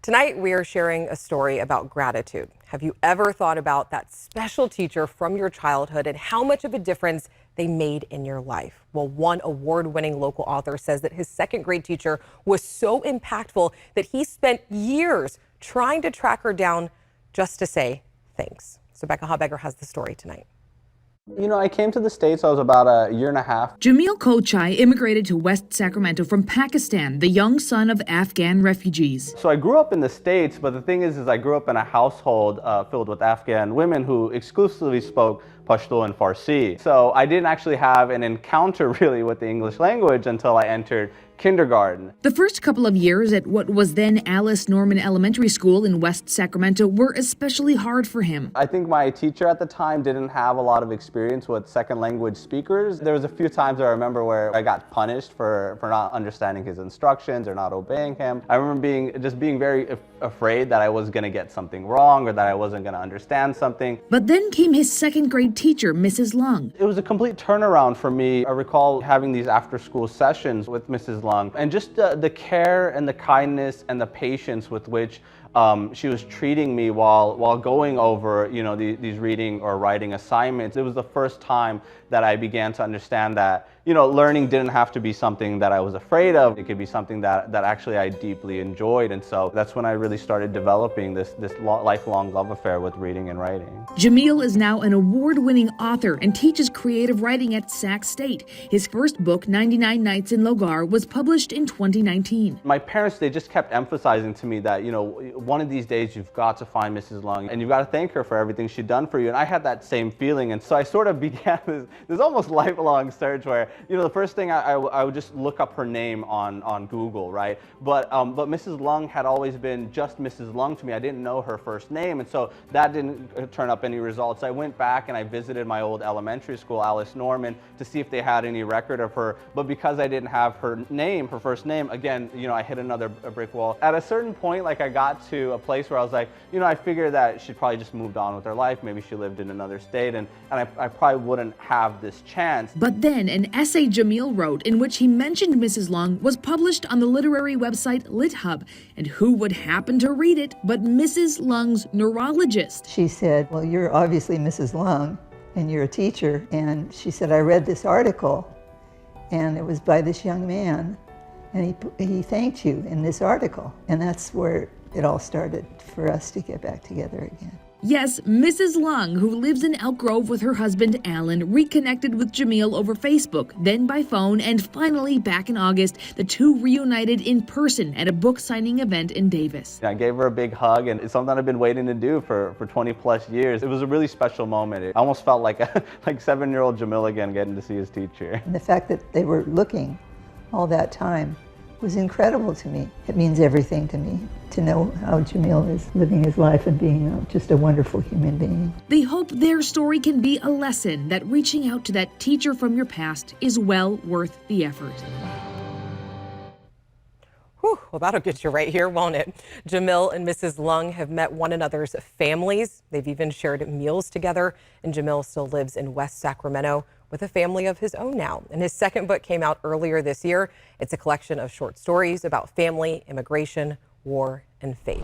Tonight, we are sharing a story about gratitude. Have you ever thought about that special teacher from your childhood and how much of a difference they made in your life? Well, one award-winning local author says that his second grade teacher was so impactful that he spent years trying to track her down just to say thanks. So Becca Habegger has the story tonight. You know, I came to the States, I was about a year and a half. Jamil Kochai immigrated to West Sacramento from Pakistan, the young son of Afghan refugees. So I grew up in the States, but the thing is I grew up in a household filled with Afghan women who exclusively spoke Pashto and Farsi. So I didn't actually have an encounter really with the English language until I entered kindergarten. The first couple of years at what was then Alice Norman Elementary School in West Sacramento were especially hard for him. I think my teacher at the time didn't have a lot of experience with second language speakers. There was a few times I remember where I got punished for not understanding his instructions or not obeying him. I remember being very afraid that I was going to get something wrong or that I wasn't going to understand something. But then came his second grade teacher, Mrs. Lung. It was a complete turnaround for me. I recall having these after-school sessions with Mrs. Lung, and just the care and the kindness and the patience with which she was treating me while going over, you know, these reading or writing assignments. It was the first time that I began to understand that, you know, learning didn't have to be something that I was afraid of. It could be something that actually I deeply enjoyed. And so that's when I really started developing this lifelong love affair with reading and writing. Jamil is now an award-winning author and teaches creative writing at Sac State. His first book, 99 Nights in Logar, was published in 2019. My parents, they just kept emphasizing to me that, you know, one of these days you've got to find Mrs. Lung and you've got to thank her for everything she'd done for you. And I had that same feeling. And so I sort of began this almost lifelong search where, you know, the first thing I would just look up her name on Google, right? But Mrs. Lung had always been just Mrs. Lung to me. I didn't know her first name. And so that didn't turn up any results. I went back and I visited my old elementary school, Alice Norman, to see if they had any record of her. But because I didn't have her name, her first name, again, you know, I hit another brick wall. At a certain point, like, I got to a place where I was like, you know, I figured that she'd probably just moved on with her life. Maybe she lived in another state, and I probably wouldn't have this chance. But then an essay Jamil wrote in which he mentioned Mrs. Lung was published on the literary website LitHub. And who would happen to read it but Mrs. Lung's neurologist? She said, well, you're obviously Mrs. Lung and you're a teacher. And she said, I read this article and it was by this young man and he thanked you in this article. And that's where it all started for us to get back together again. Yes, Mrs. Lung, who lives in Elk Grove with her husband Alan, reconnected with Jamil over Facebook, then by phone, and finally back in August, the two reunited in person at a book signing event in Davis. I gave her a big hug, and it's something I've been waiting to do for 20 plus years. It was a really special moment. It almost felt like like 7-year-old Jamil again getting to see his teacher. And the fact that they were looking all that time was incredible to me. It means everything to me to know how Jamil is living his life and being just a wonderful human being. They hope their story can be a lesson that reaching out to that teacher from your past is well worth the effort. Whew, well, that'll get you right here, won't it? Jamil and Mrs. Lung have met one another's families. They've even shared meals together, and Jamil still lives in West Sacramento with a family of his own now. And his second book came out earlier this year. It's a collection of short stories about family, immigration, war, and faith.